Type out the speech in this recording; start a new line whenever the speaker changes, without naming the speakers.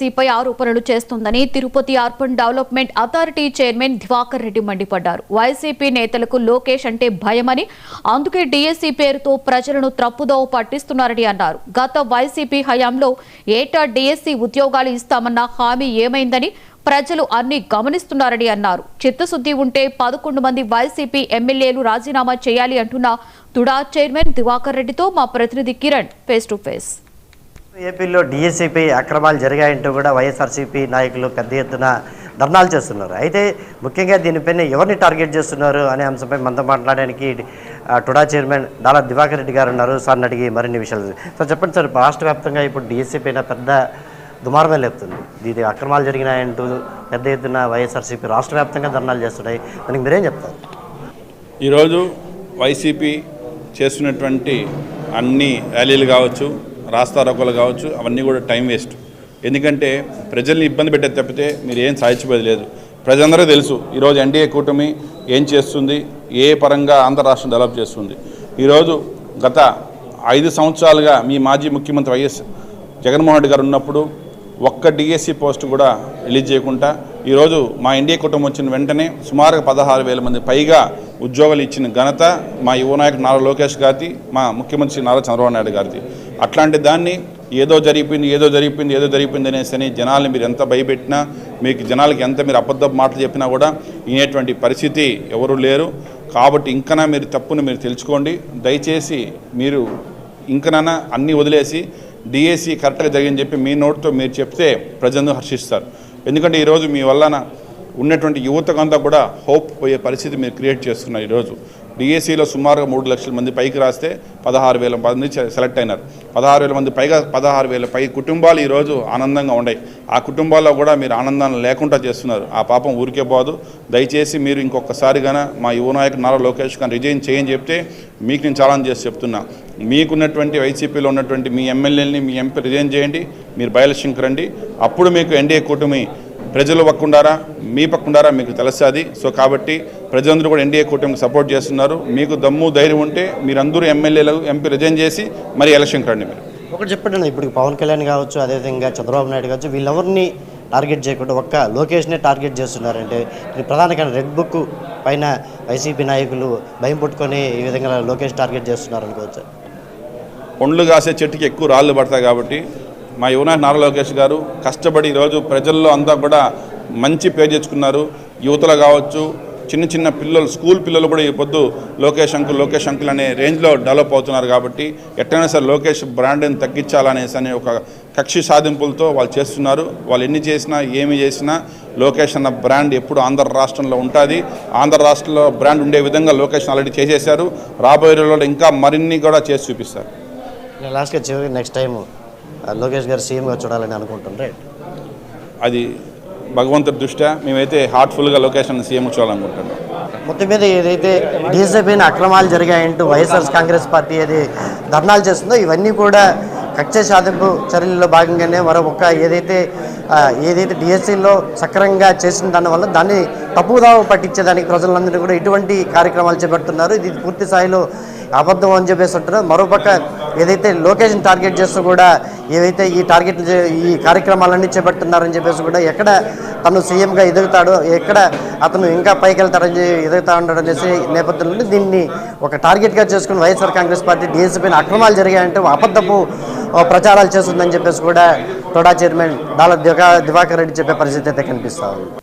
సిపై ఆరోపణలు చేస్తుందని Tirupati urban development authority chairman Divakar Reddy మండిపడ్డారు. వైసీపీ నేతలకు లోకేష్ అంటే భయమని, అందుకే డీఎస్సీ పేరుతో ప్రజలను తప్పుదోవ పట్టిస్తున్నారని అన్నారు. గత వైసీపీ హయాంలో ఏటా డీఎస్సీ ఉద్యోగాలు ఇస్తామన్న హామీ ఏమైందని ప్రజలు అన్ని గమనిస్తున్నారని అన్నారు. చిత్తశుద్ధి ఉంటే 11 మంది వైసీపీ ఎమ్మెల్యేలు రాజీనామా చేయాలి అంటున్న తుడా చైర్మన్ దివాకర్ రెడ్డితో మా ప్రతినిధి కిరణ్ ఫేస్ టు ఫేస్.
ఏపీలో డీఎస్సీపై అక్రమాలు జరిగాయంటూ కూడా వైఎస్ఆర్సీపీ నాయకులు పెద్ద ఎత్తున ధర్నాలు చేస్తున్నారు. అయితే ముఖ్యంగా దీనిపైన ఎవరిని టార్గెట్ చేస్తున్నారు అనే అంశంపై మనతో మాట్లాడడానికి టుడా చైర్మన్ డాలా దివాకర్ రెడ్డి గారు ఉన్నారు. సార్ని అడిగి మరిన్ని విషయాలు సార్ చెప్పండి. సార్, రాష్ట్ర వ్యాప్తంగా ఇప్పుడు డీఎస్సీ పైన పెద్ద దుమారమే లేపుతుంది. ఇది అక్రమాలు జరిగినాయంటూ పెద్ద ఎత్తున వైఎస్ఆర్సీపీ రాష్ట్ర వ్యాప్తంగా ధర్నాలు చేస్తున్నాయి. దానికి మీరేం చెప్తారు?
ఈరోజు వైసీపీ చేస్తున్నటువంటి అన్ని ర్యాలీలు కావచ్చు, రాస్తారోకోలు కావచ్చు, అవన్నీ కూడా టైం వేస్ట్. ఎందుకంటే ప్రజల్ని ఇబ్బంది పెట్టే తప్పితే మీరు ఏం సాధించబోయేది లేదు. ప్రజలందరూ తెలుసు ఈరోజు ఎన్డీఏ కూటమి ఏం చేస్తుంది, ఏ పరంగా ఆంధ్ర రాష్ట్రం డెవలప్ చేస్తుంది. ఈరోజు గత 5 సంవత్సరాలుగా మీ మాజీ ముఖ్యమంత్రి వైఎస్ జగన్మోహన్ రెడ్డి గారు ఉన్నప్పుడు ఒక్క డిఎస్సి పోస్ట్ కూడా రిలీజ్ చేయకుండా ఈరోజు మా ఎన్డీఏ కుటుంబం వచ్చిన వెంటనే సుమారుగా 16,000 మంది పైగా ఉద్యోగాలు ఇచ్చిన ఘనత మా యువ నాయకుడు నారా లోకేష్ గారిది, మా ముఖ్యమంత్రి నారా చంద్రబాబు నాయుడు గారిది. అట్లాంటి దాన్ని ఏదో జరిగిపోయింది అనేసి జనాల్ని మీరు ఎంత భయపెట్టినా, మీకు జనాలకి ఎంత మీరు అబద్ధపు మాటలు చెప్పినా కూడా వినేటువంటి పరిస్థితి ఎవరు లేరు. కాబట్టి ఇంకనా మీరు తప్పును మీరు తెలుసుకోండి. దయచేసి మీరు ఇంకనైనా అన్నీ వదిలేసి డిఎస్సి కరెక్ట్గా జరిగిందని చెప్పి మీ నోటితో మీరు చెప్తే ప్రజలందరూ హర్షిస్తారు. ఎందుకంటే ఈరోజు మీ వలన ఉన్నటువంటి యువతకంతా కూడా హోప్ పోయే పరిస్థితి మీరు క్రియేట్ చేస్తున్నారు. ఈరోజు డిఎస్సిలో సుమారుగా 3 లక్షల మంది పైకి రాస్తే 16,000 మంది సెలెక్ట్ అయినారు. 16,000 మంది పైగా 16,000 పై కుటుంబాలు ఈరోజు ఆనందంగా ఉన్నాయి. ఆ కుటుంబాల్లో కూడా మీరు ఆనందాన్ని లేకుండా చేస్తున్నారు. ఆ పాపం ఊరికే పోదు. దయచేసి మీరు ఇంకొకసారిగా మా యువ నాయకుడు నారా లోకేష్ గారిని రిజైన్ చేయని చెప్తే మీకు నేను ఛాలెంజ్ చేసి చెప్తున్నా. మీకున్నటువంటి వైసీపీలో ఉన్నటువంటి మీ ఎమ్మెల్యేలని, మీ ఎంపీ రిజైన్ చేయండి, మీరు బయలుదేరికి రండి. అప్పుడు మీకు ఎన్డీఏ కూటమి ప్రజలు పక్కుండారా మీ పక్కుండారా మీకు తెలుస్తుంది. సో కాబట్టి ప్రజలందరూ కూడా ఎన్డీఏ కూటమికి సపోర్ట్ చేస్తున్నారు. మీకు దమ్ము ధైర్యం ఉంటే మీరందరూ ఎమ్మెల్యేలు ఎంపీ రిజైన్ చేసి మరి ఎలక్షన్కి రండి. మీరు
ఒకటి చెప్పండి, ఇప్పుడు పవన్ కళ్యాణ్ కావచ్చు, అదేవిధంగా చంద్రబాబు నాయుడు కావచ్చు, వీళ్ళెవరిని టార్గెట్ చేయకుండా ఒక్క లోకేష్నే టార్గెట్ చేస్తున్నారంటే ప్రధానంగా రెడ్ బుక్ పైన వైసీపీ నాయకులు భయం పుట్టుకొని ఈ విధంగా లోకేష్ టార్గెట్ చేస్తున్నారు అనుకోవచ్చు.
పండ్లు కాసే చెట్టుకి ఎక్కువ రాళ్ళు పడతాయి. కాబట్టి మా యువనాయకుడు నారా లోకేష్ గారు కష్టపడి ఈరోజు ప్రజల్లో అంతా కూడా మంచి పేరు తెచ్చుకున్నారు. యువతలో కావచ్చు, చిన్న పిల్లలు, స్కూల్ పిల్లలు కూడా ఈ పొద్దు లోకేష్ అంకుల్ అనే రేంజ్లో డెవలప్ అవుతున్నారు. కాబట్టి ఎట్లయినా సరే లోకేష్ బ్రాండ్ని తగ్గించాలనేసి అనే ఒక కక్షి సాధింపులతో వాళ్ళు చేస్తున్నారు. వాళ్ళు ఎన్ని చేసినా ఏమి చేసినా లోకేష్ అన్న బ్రాండ్ ఎప్పుడు ఆంధ్ర రాష్ట్రంలో ఉంటుంది. ఆంధ్ర రాష్ట్రంలో బ్రాండ్ ఉండే విధంగా లోకేష్ ఆల్రెడీ చేసేశారు. రాబోయే రోజుల్లో ఇంకా మరిన్ని కూడా చేసి చూపిస్తారు.
లాస్ట్గా చివరికి నెక్స్ట్ టైం లోకేష్ గారు సీఎంగా చూడాలని అనుకుంటుండ్రే.
అది భగవంతుడి దృష్ట్యా మేమైతే హార్ట్ఫుల్గా లొకేషన్ సీఎం చూడాలనుకుంటున్నాం.
మొత్తం మీద ఏదైతే డీఎస్సీ పైన అక్రమాలు జరిగాయంటూ వైఎస్ఆర్ కాంగ్రెస్ పార్టీ ఏది ధర్నాలు చేస్తుందో ఇవన్నీ కూడా కక్ష సాధింపు చర్యల్లో భాగంగానే మరొక ఏదైతే డిఎస్సీలో సక్రమంగా చేసిన దానివల్ల దాన్ని తప్పుదావ పట్టించేదానికి ప్రజలందరూ కూడా ఇటువంటి కార్యక్రమాలు చేపడుతున్నారు. ఇది పూర్తి స్థాయిలో అబద్ధం అని చెప్పేసి అంటున్నారు. మరోపక్క ఏదైతే లొకేషన్ టార్గెట్ చేస్తూ కూడా ఏవైతే ఈ కార్యక్రమాలన్నీ చేపడుతున్నారని చెప్పేసి కూడా ఎక్కడ తను సీఎంగా ఎదుగుతాడో, ఎక్కడ అతను ఇంకా పైకి వెళ్తాడని ఎదుగుతా ఉంటాడు అనేసి నేపథ్యంలో దీన్ని ఒక టార్గెట్గా చేసుకుని వైఎస్ఆర్ కాంగ్రెస్ పార్టీ డీఎస్సీ పైన అక్రమాలు జరిగాయంటే అబద్ధపు ప్రచారాలు చేస్తుందని చెప్పేసి కూడా టుడా చైర్మన్ డాలా దివాకర్ రెడ్డి చెప్పే పరిస్థితి అయితే కనిపిస్తూ ఉంది.